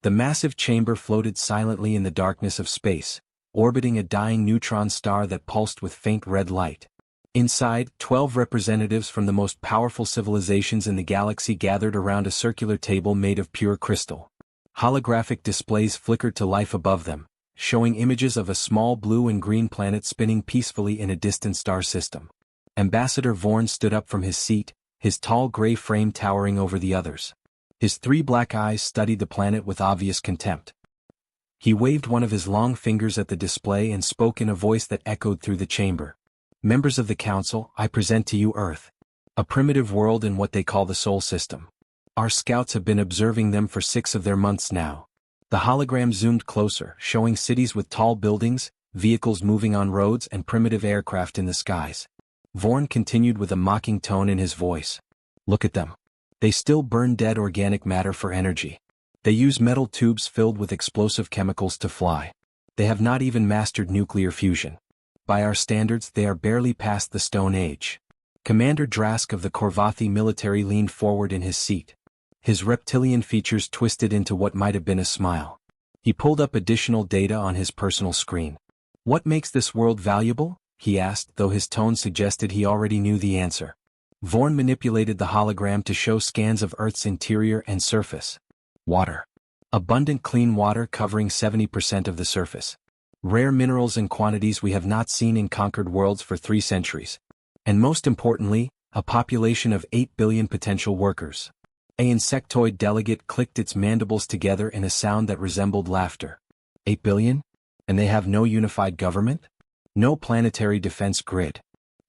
The massive chamber floated silently in the darkness of space, orbiting a dying neutron star that pulsed with faint red light. Inside, 12 representatives from the most powerful civilizations in the galaxy gathered around a circular table made of pure crystal. Holographic displays flickered to life above them, showing images of a small blue and green planet spinning peacefully in a distant star system. Ambassador Vorn stood up from his seat, his tall gray frame towering over the others. His 3 black eyes studied the planet with obvious contempt. He waved one of his long fingers at the display and spoke in a voice that echoed through the chamber. Members of the Council, I present to you Earth. A primitive world in what they call the Sol System. Our scouts have been observing them for 6 of their months now. The hologram zoomed closer, showing cities with tall buildings, vehicles moving on roads and primitive aircraft in the skies. Vorn continued with a mocking tone in his voice. Look at them. They still burn dead organic matter for energy. They use metal tubes filled with explosive chemicals to fly. They have not even mastered nuclear fusion. By our standards, they are barely past the Stone Age. Commander Drask of the Korvathi military leaned forward in his seat. His reptilian features twisted into what might have been a smile. He pulled up additional data on his personal screen. What makes this world valuable? He asked, though his tone suggested he already knew the answer. Vorn manipulated the hologram to show scans of Earth's interior and surface. Water. Abundant clean water covering 70% of the surface. Rare minerals in quantities we have not seen in conquered worlds for 3 centuries. And most importantly, a population of 8 billion potential workers. An insectoid delegate clicked its mandibles together in a sound that resembled laughter. 8 billion? And they have no unified government? No planetary defense grid.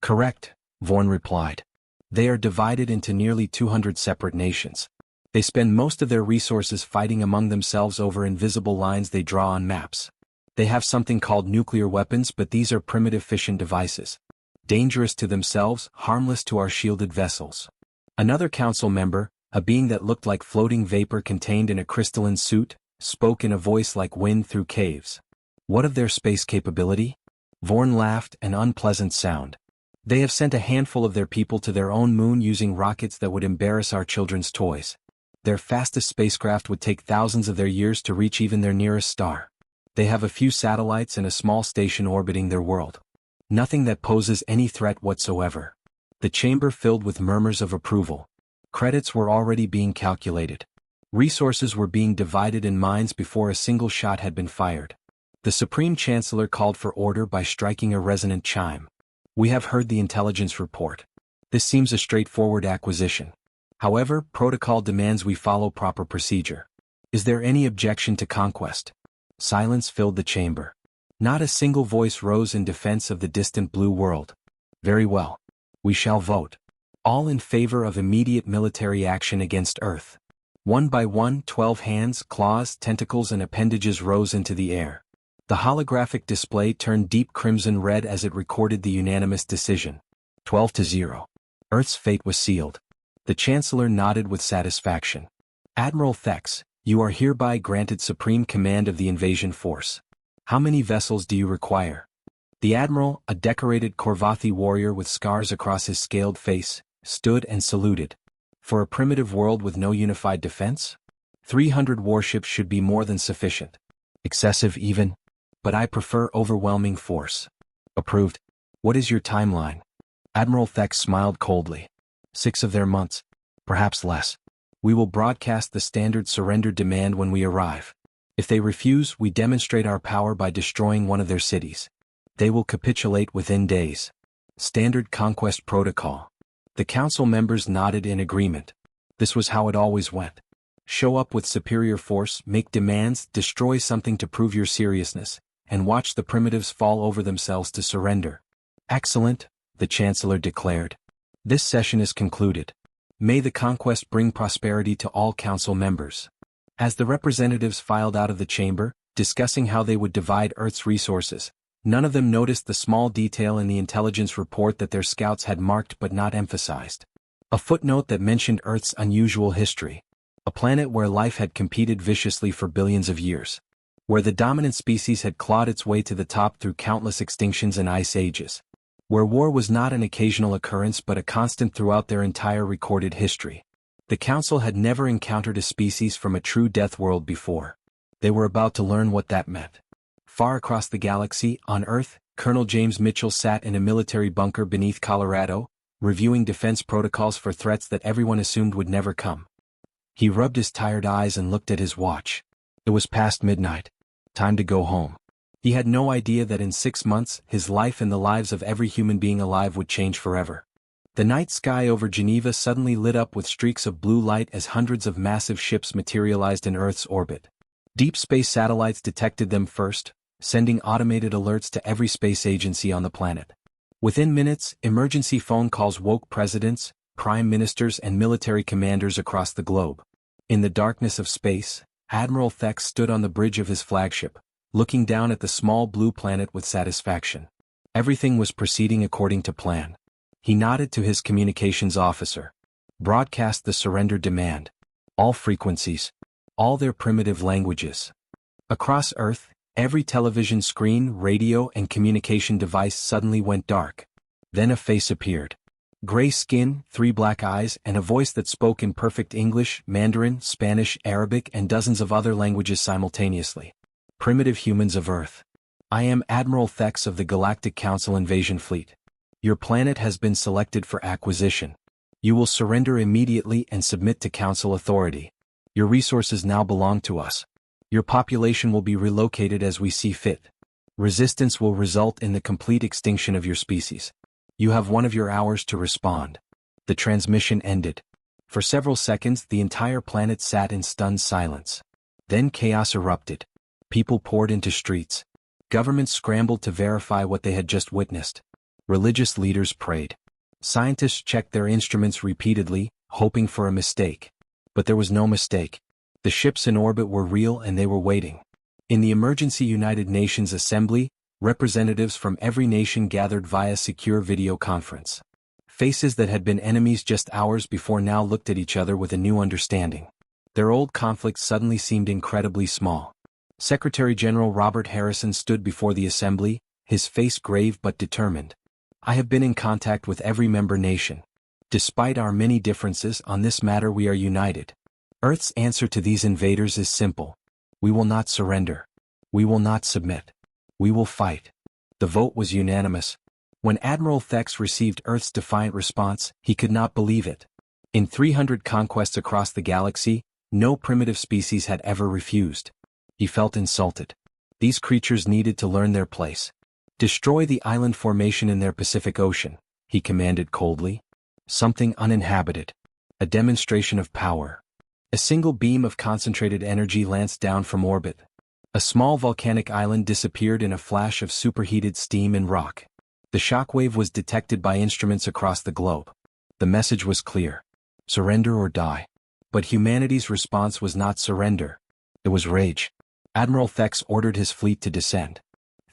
Correct, Vorn replied. They are divided into nearly 200 separate nations. They spend most of their resources fighting among themselves over invisible lines they draw on maps. They have something called nuclear weapons, but these are primitive fission devices. Dangerous to themselves, harmless to our shielded vessels. Another council member, a being that looked like floating vapor contained in a crystalline suit, spoke in a voice like wind through caves. What of their space capability? Vorn laughed, an unpleasant sound. They have sent a handful of their people to their own moon using rockets that would embarrass our children's toys. Their fastest spacecraft would take thousands of their years to reach even their nearest star. They have a few satellites and a small station orbiting their world. Nothing that poses any threat whatsoever. The chamber filled with murmurs of approval. Credits were already being calculated. Resources were being divided in mines before a single shot had been fired. The Supreme Chancellor called for order by striking a resonant chime. We have heard the intelligence report. This seems a straightforward acquisition. However, protocol demands we follow proper procedure. Is there any objection to conquest? Silence filled the chamber. Not a single voice rose in defense of the distant blue world. Very well. We shall vote. All in favor of immediate military action against Earth. One by one, 12 hands, claws, tentacles and appendages rose into the air. The holographic display turned deep crimson red as it recorded the unanimous decision. 12-0. Earth's fate was sealed. The Chancellor nodded with satisfaction. Admiral Thex, you are hereby granted supreme command of the invasion force. How many vessels do you require? The Admiral, a decorated Korvathi warrior with scars across his scaled face, stood and saluted. For a primitive world with no unified defense? 300 warships should be more than sufficient. Excessive even? But I prefer overwhelming force. Approved. What is your timeline? Admiral Thex smiled coldly. 6 of their months. Perhaps less. We will broadcast the standard surrender demand when we arrive. If they refuse, we demonstrate our power by destroying one of their cities. They will capitulate within days. Standard conquest protocol. The council members nodded in agreement. This was how it always went. Show up with superior force, make demands, destroy something to prove your seriousness, and watch the primitives fall over themselves to surrender. Excellent, the Chancellor declared. This session is concluded. May the conquest bring prosperity to all council members. As the representatives filed out of the chamber, discussing how they would divide Earth's resources, none of them noticed the small detail in the intelligence report that their scouts had marked but not emphasized. A footnote that mentioned Earth's unusual history. A planet where life had competed viciously for billions of years. Where the dominant species had clawed its way to the top through countless extinctions and ice ages. Where war was not an occasional occurrence but a constant throughout their entire recorded history. The Council had never encountered a species from a true death world before. They were about to learn what that meant. Far across the galaxy, on Earth, Colonel James Mitchell sat in a military bunker beneath Colorado, reviewing defense protocols for threats that everyone assumed would never come. He rubbed his tired eyes and looked at his watch. It was past midnight. Time to go home. He had no idea that in 6 months, his life and the lives of every human being alive would change forever. The night sky over Geneva suddenly lit up with streaks of blue light as hundreds of massive ships materialized in Earth's orbit. Deep space satellites detected them first, sending automated alerts to every space agency on the planet. Within minutes, emergency phone calls woke presidents, prime ministers and military commanders across the globe. In the darkness of space, Admiral Thex stood on the bridge of his flagship, looking down at the small blue planet with satisfaction. Everything was proceeding according to plan. He nodded to his communications officer. Broadcast the surrender demand. All frequencies. All their primitive languages. Across Earth, every television screen, radio, and communication device suddenly went dark. Then a face appeared. Gray skin, 3 black eyes, and a voice that spoke in perfect English, Mandarin, Spanish, Arabic, and dozens of other languages simultaneously. Primitive humans of Earth. I am Admiral Thex of the Galactic Council Invasion Fleet. Your planet has been selected for acquisition. You will surrender immediately and submit to Council authority. Your resources now belong to us. Your population will be relocated as we see fit. Resistance will result in the complete extinction of your species. You have 1 of your hours to respond. The transmission ended. For several seconds, the entire planet sat in stunned silence. Then chaos erupted. People poured into streets. Governments scrambled to verify what they had just witnessed. Religious leaders prayed. Scientists checked their instruments repeatedly, hoping for a mistake. But there was no mistake. The ships in orbit were real and they were waiting. In the emergency United Nations Assembly, representatives from every nation gathered via secure video conference. Faces that had been enemies just hours before now looked at each other with a new understanding. Their old conflict suddenly seemed incredibly small. Secretary General Robert Harrison stood before the assembly, his face grave but determined. I have been in contact with every member nation. Despite our many differences on this matter, we are united. Earth's answer to these invaders is simple. We will not surrender. We will not submit. We will fight. The vote was unanimous. When Admiral Thex received Earth's defiant response, he could not believe it. In 300 conquests across the galaxy, no primitive species had ever refused. He felt insulted. These creatures needed to learn their place. Destroy the island formation in their Pacific Ocean, he commanded coldly. Something uninhabited. A demonstration of power. A single beam of concentrated energy lanced down from orbit. A small volcanic island disappeared in a flash of superheated steam and rock. The shockwave was detected by instruments across the globe. The message was clear. Surrender or die. But humanity's response was not surrender. It was rage. Admiral Thex ordered his fleet to descend.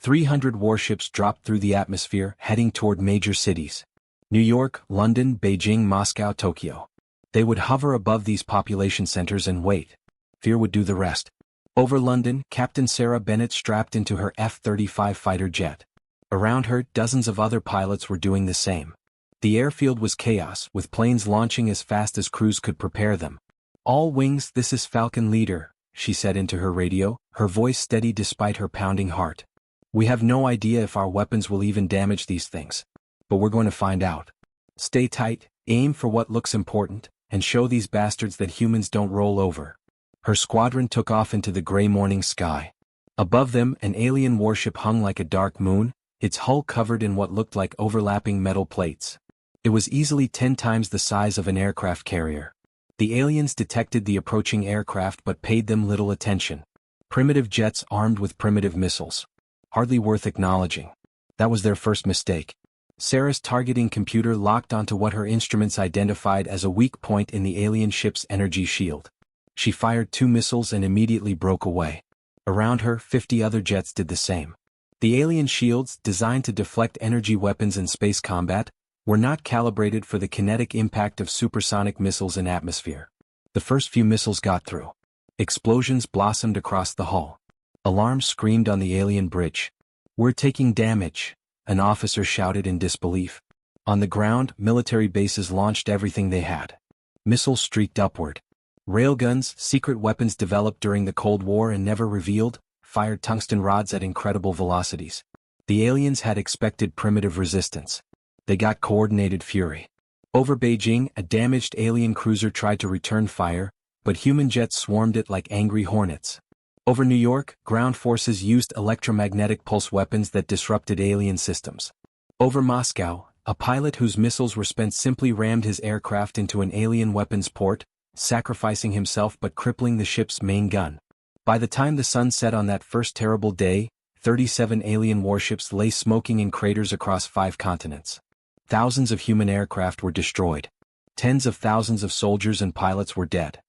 300 warships dropped through the atmosphere, heading toward major cities. New York, London, Beijing, Moscow, Tokyo. They would hover above these population centers and wait. Fear would do the rest. Over London, Captain Sarah Bennett strapped into her F-35 fighter jet. Around her, dozens of other pilots were doing the same. The airfield was chaos, with planes launching as fast as crews could prepare them. All wings, this is Falcon Leader, she said into her radio, her voice steady despite her pounding heart. We have no idea if our weapons will even damage these things. But we're going to find out. Stay tight, aim for what looks important, and show these bastards that humans don't roll over. Her squadron took off into the gray morning sky. Above them, an alien warship hung like a dark moon, its hull covered in what looked like overlapping metal plates. It was easily 10 times the size of an aircraft carrier. The aliens detected the approaching aircraft but paid them little attention. Primitive jets armed with primitive missiles. Hardly worth acknowledging. That was their first mistake. Sarah's targeting computer locked onto what her instruments identified as a weak point in the alien ship's energy shield. She fired 2 missiles and immediately broke away. Around her, 50 other jets did the same. The alien shields, designed to deflect energy weapons in space combat, were not calibrated for the kinetic impact of supersonic missiles in atmosphere. The first few missiles got through. Explosions blossomed across the hull. Alarms screamed on the alien bridge. We're taking damage, an officer shouted in disbelief. On the ground, military bases launched everything they had. Missiles streaked upward. Railguns, secret weapons developed during the Cold War and never revealed, fired tungsten rods at incredible velocities. The aliens had expected primitive resistance. They got coordinated fury. Over Beijing, a damaged alien cruiser tried to return fire, but human jets swarmed it like angry hornets. Over New York, ground forces used electromagnetic pulse weapons that disrupted alien systems. Over Moscow, a pilot whose missiles were spent simply rammed his aircraft into an alien weapons port, sacrificing himself but crippling the ship's main gun. By the time the sun set on that first terrible day, 37 alien warships lay smoking in craters across 5 continents. Thousands of human aircraft were destroyed. Tens of thousands of soldiers and pilots were dead.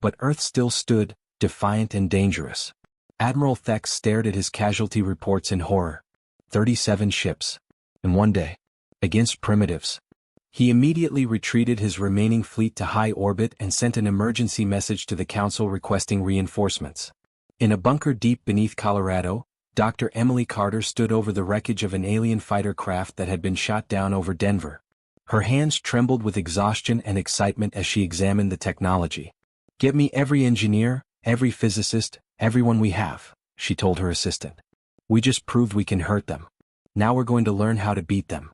But Earth still stood, defiant and dangerous. Admiral Thex stared at his casualty reports in horror. 37 ships. In one day. Against primitives. He immediately retreated his remaining fleet to high orbit and sent an emergency message to the Council requesting reinforcements. In a bunker deep beneath Colorado, Dr. Emily Carter stood over the wreckage of an alien fighter craft that had been shot down over Denver. Her hands trembled with exhaustion and excitement as she examined the technology. "Get me every engineer, every physicist, everyone we have," she told her assistant. "We just proved we can hurt them. Now we're going to learn how to beat them."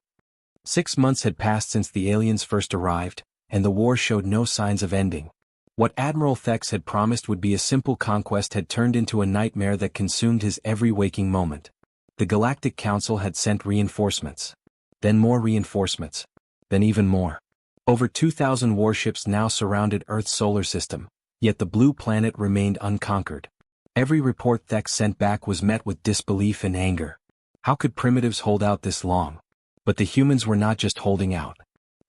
6 months had passed since the aliens first arrived, and the war showed no signs of ending. What Admiral Thex had promised would be a simple conquest had turned into a nightmare that consumed his every waking moment. The Galactic Council had sent reinforcements. Then more reinforcements. Then even more. Over 2,000 warships now surrounded Earth's solar system, yet the blue planet remained unconquered. Every report Thex sent back was met with disbelief and anger. How could primitives hold out this long? But the humans were not just holding out.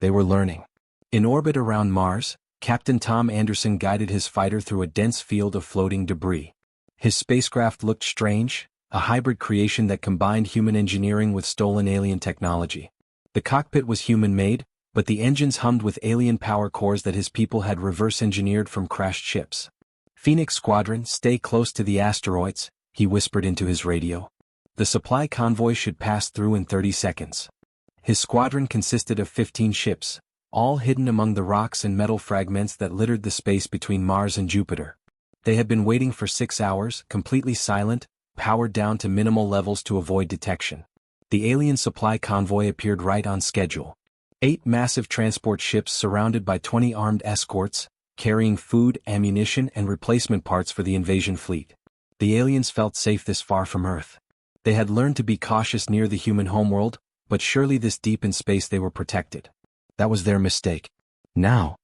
They were learning. In orbit around Mars, Captain Tom Anderson guided his fighter through a dense field of floating debris. His spacecraft looked strange, a hybrid creation that combined human engineering with stolen alien technology. The cockpit was human-made, but the engines hummed with alien power cores that his people had reverse-engineered from crashed ships. "Phoenix Squadron, stay close to the asteroids," he whispered into his radio. "The supply convoy should pass through in 30 seconds. His squadron consisted of 15 ships, all hidden among the rocks and metal fragments that littered the space between Mars and Jupiter. They had been waiting for 6 hours, completely silent, powered down to minimal levels to avoid detection. The alien supply convoy appeared right on schedule. 8 massive transport ships surrounded by 20 armed escorts, carrying food, ammunition, and replacement parts for the invasion fleet. The aliens felt safe this far from Earth. They had learned to be cautious near the human homeworld, but surely this deep in space they were protected. That was their mistake. "Now!"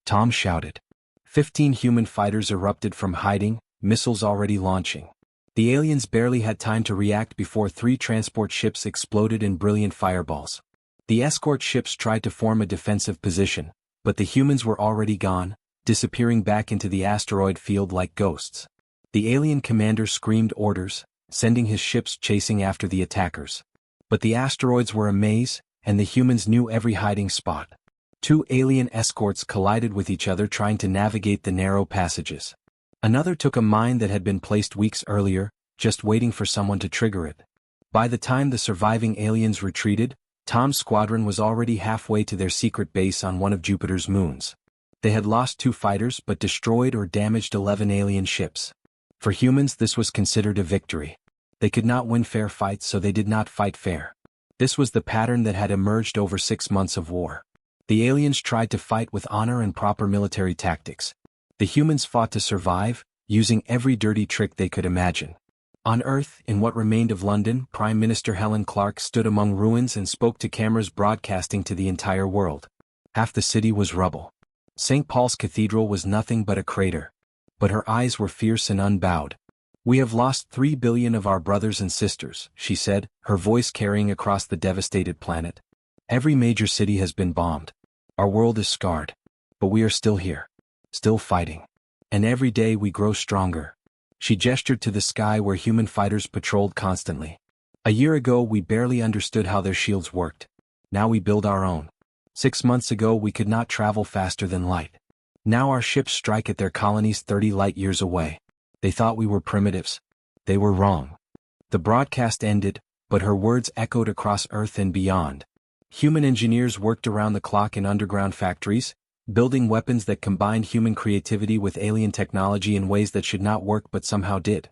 Tom shouted. 15 human fighters erupted from hiding, missiles already launching. The aliens barely had time to react before 3 transport ships exploded in brilliant fireballs. The escort ships tried to form a defensive position, but the humans were already gone, disappearing back into the asteroid field like ghosts. The alien commander screamed orders, sending his ships chasing after the attackers. But the asteroids were a maze, and the humans knew every hiding spot. 2 alien escorts collided with each other trying to navigate the narrow passages. Another took a mine that had been placed weeks earlier, just waiting for someone to trigger it. By the time the surviving aliens retreated, Tom's squadron was already halfway to their secret base on one of Jupiter's moons. They had lost 2 fighters but destroyed or damaged 11 alien ships. For humans this was considered a victory. They could not win fair fights, so they did not fight fair. This was the pattern that had emerged over 6 months of war. The aliens tried to fight with honor and proper military tactics. The humans fought to survive, using every dirty trick they could imagine. On Earth, in what remained of London, Prime Minister Helen Clark stood among ruins and spoke to cameras broadcasting to the entire world. Half the city was rubble. St. Paul's Cathedral was nothing but a crater. But her eyes were fierce and unbowed. "We have lost 3 billion of our brothers and sisters," she said, her voice carrying across the devastated planet. "Every major city has been bombed. Our world is scarred. But we are still here. Still fighting. And every day we grow stronger." She gestured to the sky where human fighters patrolled constantly. "A year ago we barely understood how their shields worked. Now we build our own. 6 months ago we could not travel faster than light. Now our ships strike at their colonies 30 light-years away. They thought we were primitives. They were wrong." The broadcast ended, but her words echoed across Earth and beyond. Human engineers worked around the clock in underground factories, building weapons that combined human creativity with alien technology in ways that should not work but somehow did.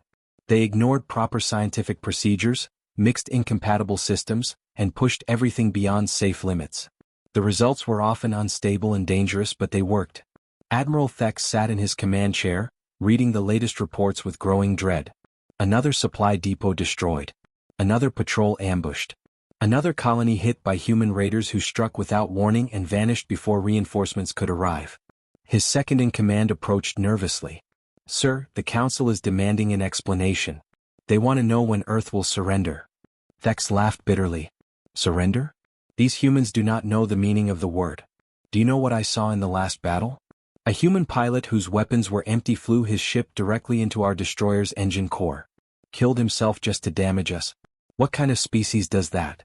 They ignored proper scientific procedures, mixed incompatible systems, and pushed everything beyond safe limits. The results were often unstable and dangerous, but they worked. Admiral Thex sat in his command chair, reading the latest reports with growing dread. Another supply depot destroyed. Another patrol ambushed. Another colony hit by human raiders who struck without warning and vanished before reinforcements could arrive. His second-in-command approached nervously. "Sir, the Council is demanding an explanation. They want to know when Earth will surrender." Thex laughed bitterly. "Surrender? These humans do not know the meaning of the word. Do you know what I saw in the last battle? A human pilot whose weapons were empty flew his ship directly into our destroyer's engine core. Killed himself just to damage us. What kind of species does that?"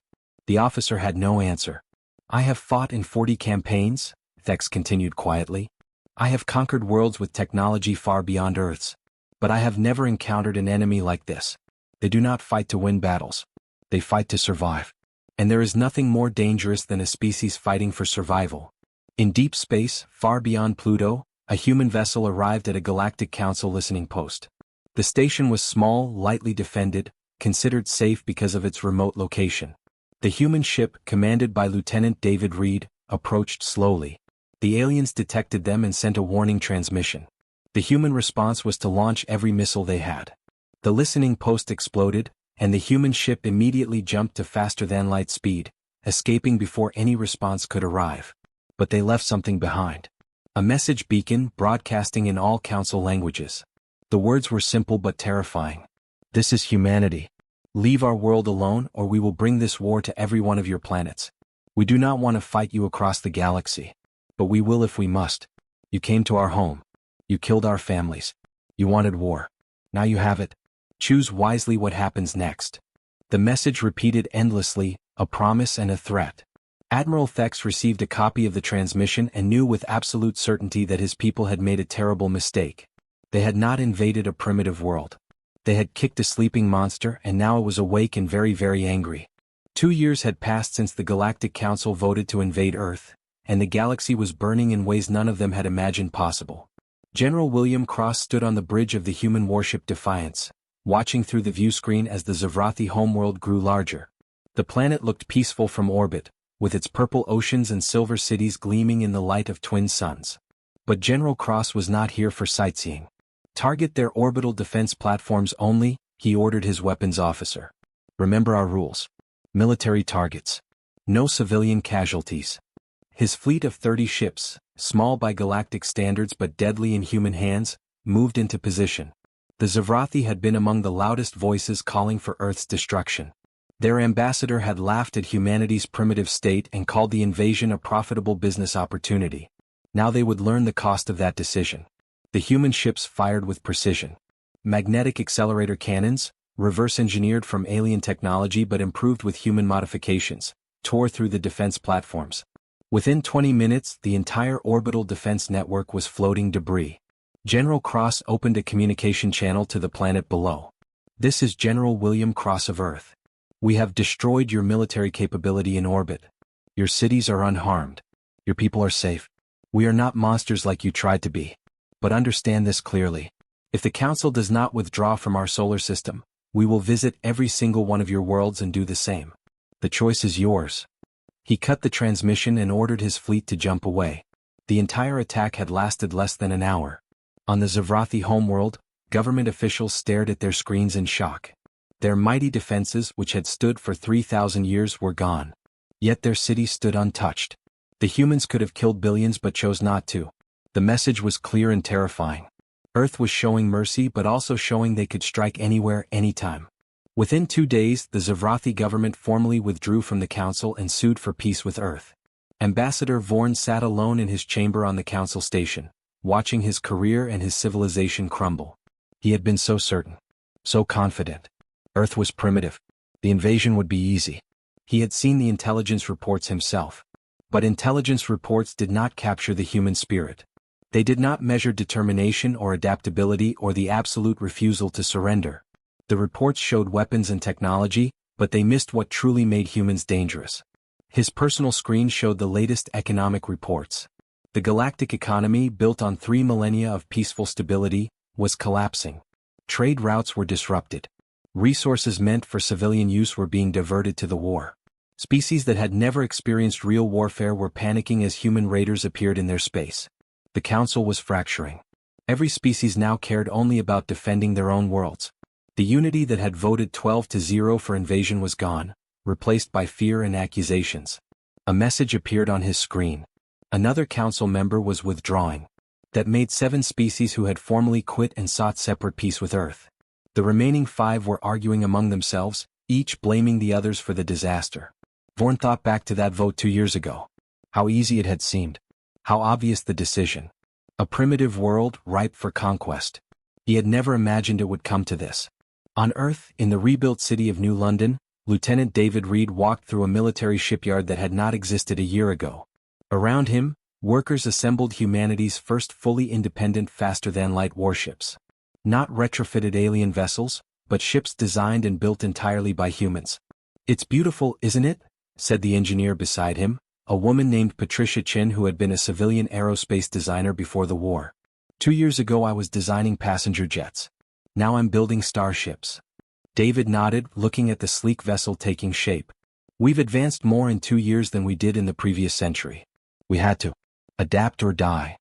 The officer had no answer. "I have fought in 40 campaigns," Thex continued quietly. "I have conquered worlds with technology far beyond Earth's. But I have never encountered an enemy like this. They do not fight to win battles. They fight to survive. And there is nothing more dangerous than a species fighting for survival." In deep space, far beyond Pluto, a human vessel arrived at a Galactic Council listening post. The station was small, lightly defended, considered safe because of its remote location. The human ship, commanded by Lieutenant David Reed, approached slowly. The aliens detected them and sent a warning transmission. The human response was to launch every missile they had. The listening post exploded, and the human ship immediately jumped to faster-than-light speed, escaping before any response could arrive. But they left something behind. A message beacon broadcasting in all Council languages. The words were simple but terrifying. "This is humanity. Leave our world alone or we will bring this war to every one of your planets. We do not want to fight you across the galaxy. But we will if we must. You came to our home. You killed our families. You wanted war. Now you have it. Choose wisely what happens next." The message repeated endlessly, a promise and a threat. Admiral Thex received a copy of the transmission and knew with absolute certainty that his people had made a terrible mistake. They had not invaded a primitive world. They had kicked a sleeping monster and now it was awake and very, very angry. 2 years had passed since the Galactic Council voted to invade Earth, and the galaxy was burning in ways none of them had imagined possible. General William Cross stood on the bridge of the human warship Defiance, watching through the viewscreen as the Zavrathi homeworld grew larger. The planet looked peaceful from orbit, with its purple oceans and silver cities gleaming in the light of twin suns. But General Cross was not here for sightseeing. "Target their orbital defense platforms only," he ordered his weapons officer. "Remember our rules. Military targets. No civilian casualties." His fleet of 30 ships, small by galactic standards but deadly in human hands, moved into position. The Zavrathi had been among the loudest voices calling for Earth's destruction. Their ambassador had laughed at humanity's primitive state and called the invasion a profitable business opportunity. Now they would learn the cost of that decision. The human ships fired with precision. Magnetic accelerator cannons, reverse-engineered from alien technology but improved with human modifications, tore through the defense platforms. Within 20 minutes, the entire orbital defense network was floating debris. General Cross opened a communication channel to the planet below. "This is General William Cross of Earth. We have destroyed your military capability in orbit. Your cities are unharmed. Your people are safe. We are not monsters like you tried to be. But understand this clearly. If the Council does not withdraw from our solar system, we will visit every single one of your worlds and do the same. The choice is yours." He cut the transmission and ordered his fleet to jump away. The entire attack had lasted less than an hour. On the Zavrathi homeworld, government officials stared at their screens in shock. Their mighty defenses, which had stood for 3,000 years, were gone. Yet their city stood untouched. The humans could have killed billions but chose not to. The message was clear and terrifying. Earth was showing mercy but also showing they could strike anywhere, anytime. Within 2 days, the Zavrathi government formally withdrew from the Council and sued for peace with Earth. Ambassador Vorn sat alone in his chamber on the Council station, watching his career and his civilization crumble. He had been so certain. So confident. Earth was primitive. The invasion would be easy. He had seen the intelligence reports himself. But intelligence reports did not capture the human spirit. They did not measure determination or adaptability or the absolute refusal to surrender. The reports showed weapons and technology, but they missed what truly made humans dangerous. His personal screen showed the latest economic reports. The galactic economy, built on 3 millennia of peaceful stability, was collapsing. Trade routes were disrupted. Resources meant for civilian use were being diverted to the war. Species that had never experienced real warfare were panicking as human raiders appeared in their space. The council was fracturing. Every species now cared only about defending their own worlds. The unity that had voted 12-0 for invasion was gone, replaced by fear and accusations. A message appeared on his screen. Another council member was withdrawing. That made 7 species who had formally quit and sought separate peace with Earth. The remaining 5 were arguing among themselves, each blaming the others for the disaster. Vorn thought back to that vote 2 years ago. How easy it had seemed. How obvious the decision. A primitive world ripe for conquest. He had never imagined it would come to this. On Earth, in the rebuilt city of New London, Lieutenant David Reed walked through a military shipyard that had not existed a year ago. Around him, workers assembled humanity's first fully independent faster-than-light warships. Not retrofitted alien vessels, but ships designed and built entirely by humans. "It's beautiful, isn't it?" said the engineer beside him, a woman named Patricia Chin who had been a civilian aerospace designer before the war. 2 years ago I was designing passenger jets. Now I'm building starships. David nodded, looking at the sleek vessel taking shape. "We've advanced more in 2 years than we did in the previous century. We had to adapt or die."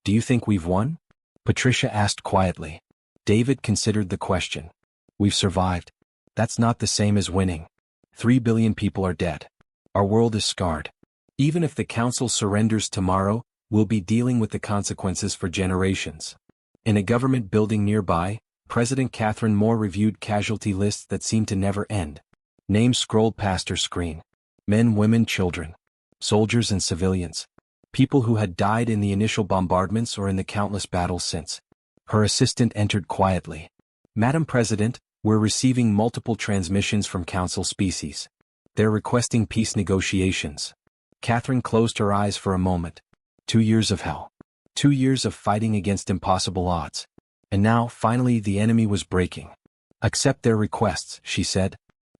"Do you think we've won?" Patricia asked quietly. David considered the question. "We've survived. That's not the same as winning. 3 billion people are dead. Our world is scarred. Even if the Council surrenders tomorrow, we'll be dealing with the consequences for generations." In a government building nearby, President Catherine Moore reviewed casualty lists that seemed to never end. Names scrolled past her screen. Men, women, children. Soldiers and civilians. People who had died in the initial bombardments or in the countless battles since. Her assistant entered quietly. "Madam President, we're receiving multiple transmissions from Council species. They're requesting peace negotiations." Catherine closed her eyes for a moment. 2 years of hell. 2 years of fighting against impossible odds. And now, finally, the enemy was breaking. "Accept their requests," she said.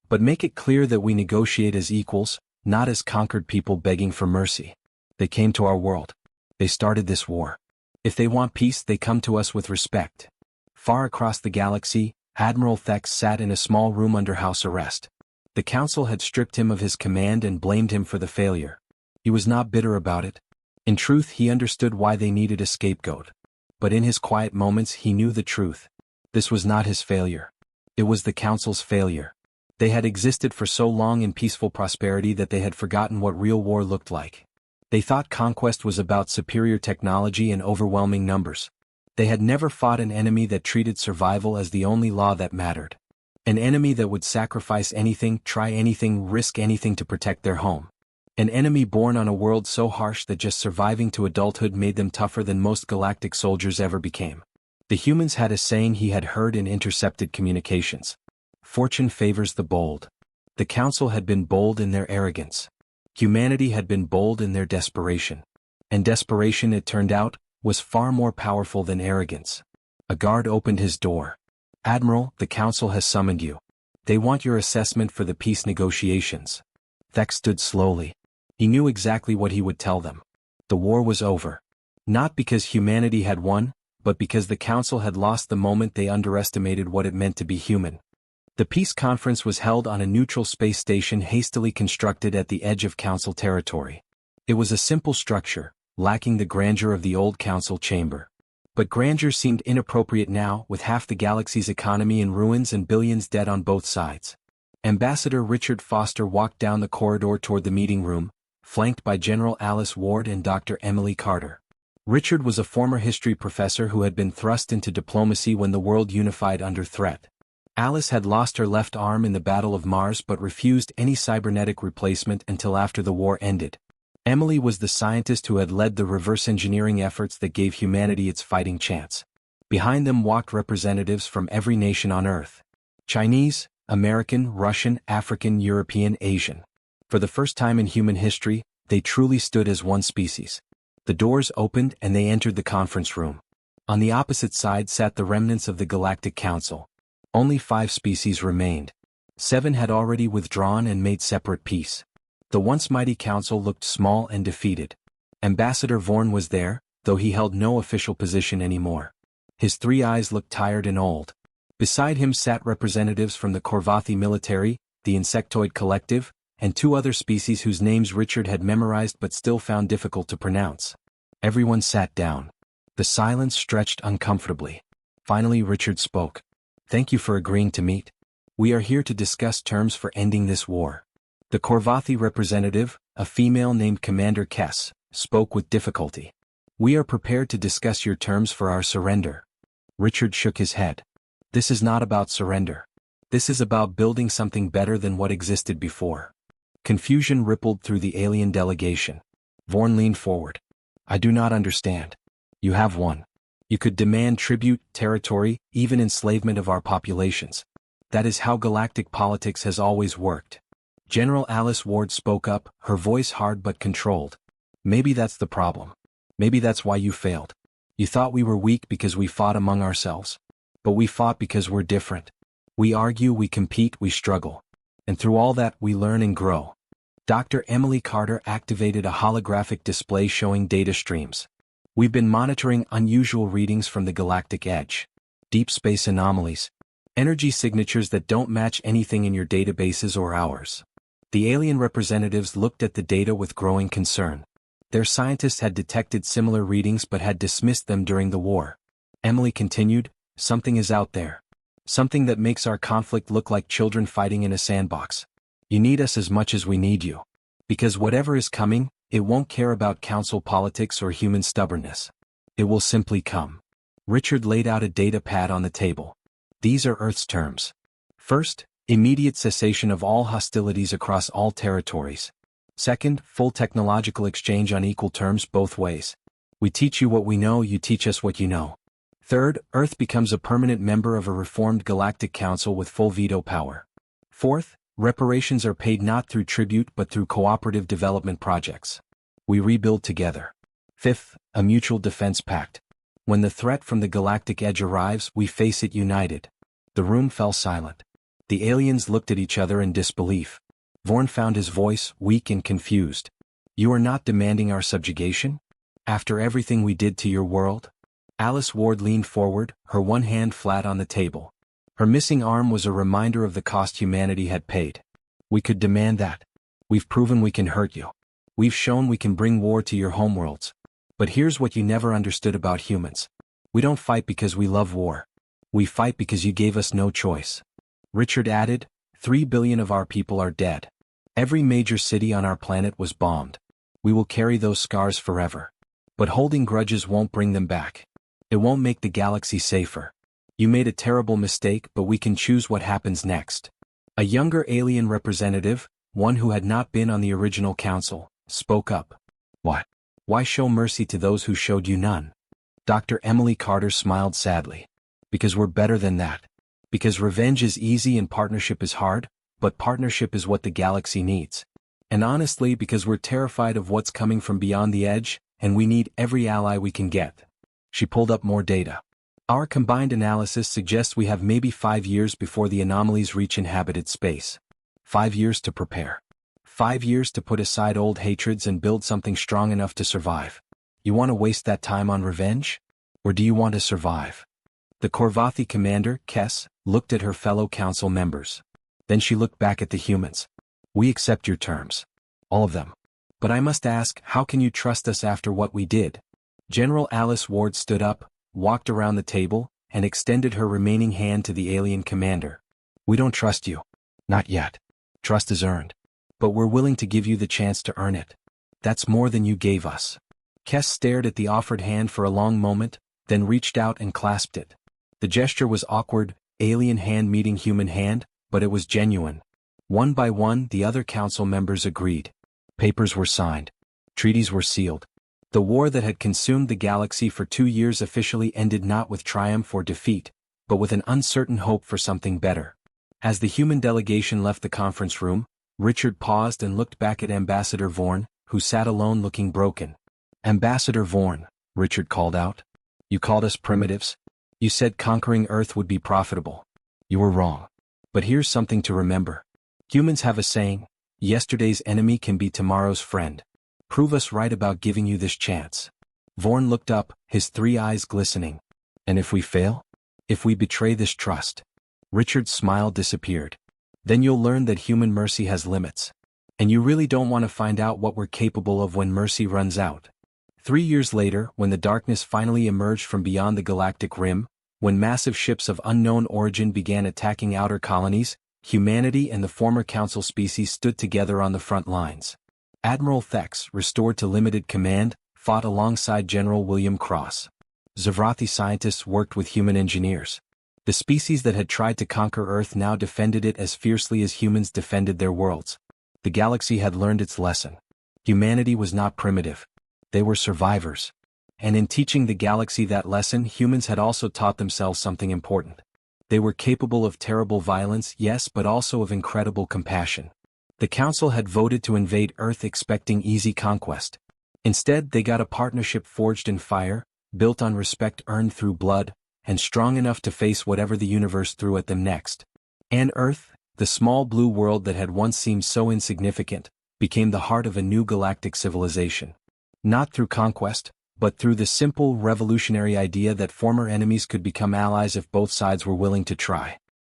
"But make it clear that we negotiate as equals, not as conquered people begging for mercy. They came to our world. They started this war. If they want peace, they come to us with respect." Far across the galaxy, Admiral Thex sat in a small room under house arrest. The Council had stripped him of his command and blamed him for the failure. He was not bitter about it. In truth, he understood why they needed a scapegoat. But in his quiet moments, he knew the truth. This was not his failure. It was the Council's failure. They had existed for so long in peaceful prosperity that they had forgotten what real war looked like. They thought conquest was about superior technology and overwhelming numbers. They had never fought an enemy that treated survival as the only law that mattered. An enemy that would sacrifice anything, try anything, risk anything to protect their home. An enemy born on a world so harsh that just surviving to adulthood made them tougher than most galactic soldiers ever became. The humans had a saying he had heard in intercepted communications. "Fortune favors the bold." The Council had been bold in their arrogance. Humanity had been bold in their desperation. And desperation, it turned out, was far more powerful than arrogance. A guard opened his door. "Admiral, the Council has summoned you. They want your assessment for the peace negotiations." Thex stood slowly. He knew exactly what he would tell them. The war was over. Not because humanity had won, but because the Council had lost the moment they underestimated what it meant to be human. The peace conference was held on a neutral space station hastily constructed at the edge of Council territory. It was a simple structure, lacking the grandeur of the old Council chamber. But grandeur seemed inappropriate now, with half the galaxy's economy in ruins and billions dead on both sides. Ambassador Richard Foster walked down the corridor toward the meeting room, flanked by General Alice Ward and Dr. Emily Carter. Richard was a former history professor who had been thrust into diplomacy when the world unified under threat. Alice had lost her left arm in the Battle of Mars but refused any cybernetic replacement until after the war ended. Emily was the scientist who had led the reverse engineering efforts that gave humanity its fighting chance. Behind them walked representatives from every nation on Earth. Chinese, American, Russian, African, European, Asian. For the first time in human history, they truly stood as one species. The doors opened and they entered the conference room. On the opposite side sat the remnants of the Galactic Council. Only 5 species remained. 7 had already withdrawn and made separate peace. The once mighty council looked small and defeated. Ambassador Vorn was there, though he held no official position anymore. His 3 eyes looked tired and old. Beside him sat representatives from the Korvathi military, the Insectoid Collective, and 2 other species whose names Richard had memorized but still found difficult to pronounce. Everyone sat down. The silence stretched uncomfortably. Finally Richard spoke. "Thank you for agreeing to meet. We are here to discuss terms for ending this war." The Korvathi representative, a female named Commander Kess, spoke with difficulty. "We are prepared to discuss your terms for our surrender." Richard shook his head. "This is not about surrender. This is about building something better than what existed before." Confusion rippled through the alien delegation. Vorn leaned forward. "I do not understand. You have won. You could demand tribute, territory, even enslavement of our populations. That is how galactic politics has always worked." General Alice Ward spoke up, her voice hard but controlled. "Maybe that's the problem. Maybe that's why you failed. You thought we were weak because we fought among ourselves. But we fought because we're different. We argue, we compete, we struggle. And through all that, we learn and grow." Dr. Emily Carter activated a holographic display showing data streams. "We've been monitoring unusual readings from the galactic edge. Deep space anomalies. Energy signatures that don't match anything in your databases or ours." The alien representatives looked at the data with growing concern. Their scientists had detected similar readings but had dismissed them during the war. Emily continued, "Something is out there. Something that makes our conflict look like children fighting in a sandbox. You need us as much as we need you. Because whatever is coming, it won't care about council politics or human stubbornness. It will simply come." Richard laid out a data pad on the table. "These are Earth's terms. First, immediate cessation of all hostilities across all territories. Second, full technological exchange on equal terms both ways. We teach you what we know, you teach us what you know. Third, Earth becomes a permanent member of a reformed galactic council with full veto power. Fourth, reparations are paid not through tribute but through cooperative development projects. We rebuild together. Fifth, a mutual defense pact. When the threat from the galactic edge arrives, we face it united." The room fell silent. The aliens looked at each other in disbelief. Vorn found his voice weak and confused. "You are not demanding our subjugation? After everything we did to your world?" Alice Ward leaned forward, her one hand flat on the table. Her missing arm was a reminder of the cost humanity had paid. "We could demand that. We've proven we can hurt you. We've shown we can bring war to your homeworlds. But here's what you never understood about humans. We don't fight because we love war. We fight because you gave us no choice." Richard added, 3 billion of our people are dead. Every major city on our planet was bombed. We will carry those scars forever. But holding grudges won't bring them back. It won't make the galaxy safer. You made a terrible mistake, but we can choose what happens next." A younger alien representative, one who had not been on the original council, spoke up. "What? Why show mercy to those who showed you none?" Dr. Emily Carter smiled sadly. "Because we're better than that. Because revenge is easy and partnership is hard, but partnership is what the galaxy needs. And honestly, because we're terrified of what's coming from beyond the edge, and we need every ally we can get." She pulled up more data. "Our combined analysis suggests we have maybe 5 years before the anomalies reach inhabited space. 5 years to prepare. 5 years to put aside old hatreds and build something strong enough to survive. You want to waste that time on revenge? Or do you want to survive?" The Korvathi commander, Kess, looked at her fellow council members. Then she looked back at the humans. "We accept your terms. All of them. But I must ask, how can you trust us after what we did?" General Alice Ward stood up, walked around the table, and extended her remaining hand to the alien commander. "We don't trust you. Not yet. Trust is earned. But we're willing to give you the chance to earn it. That's more than you gave us." Kess stared at the offered hand for a long moment, then reached out and clasped it. The gesture was awkward, alien hand meeting human hand, but it was genuine. One by one, the other council members agreed. Papers were signed. Treaties were sealed. The war that had consumed the galaxy for 2 years officially ended not with triumph or defeat, but with an uncertain hope for something better. As the human delegation left the conference room, Richard paused and looked back at Ambassador Vorn, who sat alone looking broken. "Ambassador Vorn," Richard called out. "You called us primitives. You said conquering Earth would be profitable. You were wrong. But here's something to remember. Humans have a saying, yesterday's enemy can be tomorrow's friend. Prove us right about giving you this chance. Vorn looked up, his 3 eyes glistening. And if we fail? If we betray this trust? Richard's smile disappeared. Then you'll learn that human mercy has limits. And you really don't want to find out what we're capable of when mercy runs out. 3 years later, when the darkness finally emerged from beyond the galactic rim, when massive ships of unknown origin began attacking outer colonies, humanity and the former council species stood together on the front lines. Admiral Thex, restored to limited command, fought alongside General William Cross. Zavrathi scientists worked with human engineers. The species that had tried to conquer Earth now defended it as fiercely as humans defended their worlds. The galaxy had learned its lesson. Humanity was not primitive. They were survivors. And in teaching the galaxy that lesson, humans had also taught themselves something important. They were capable of terrible violence, yes, but also of incredible compassion. The Council had voted to invade Earth expecting easy conquest. Instead, they got a partnership forged in fire, built on respect earned through blood, and strong enough to face whatever the universe threw at them next. And Earth, the small blue world that had once seemed so insignificant, became the heart of a new galactic civilization. Not through conquest, but through the simple, revolutionary idea that former enemies could become allies if both sides were willing to try.